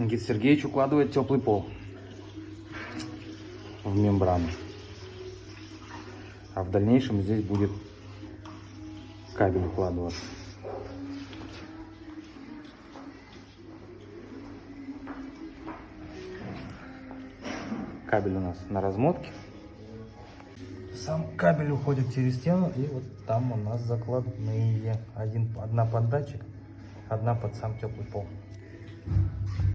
Никита Сергеевич укладывает теплый пол в мембрану. А в дальнейшем здесь будет кабель укладываться. Кабель у нас на размотке. Сам кабель уходит через стену, и вот там у нас закладные. Одна под датчик, одна под сам теплый пол.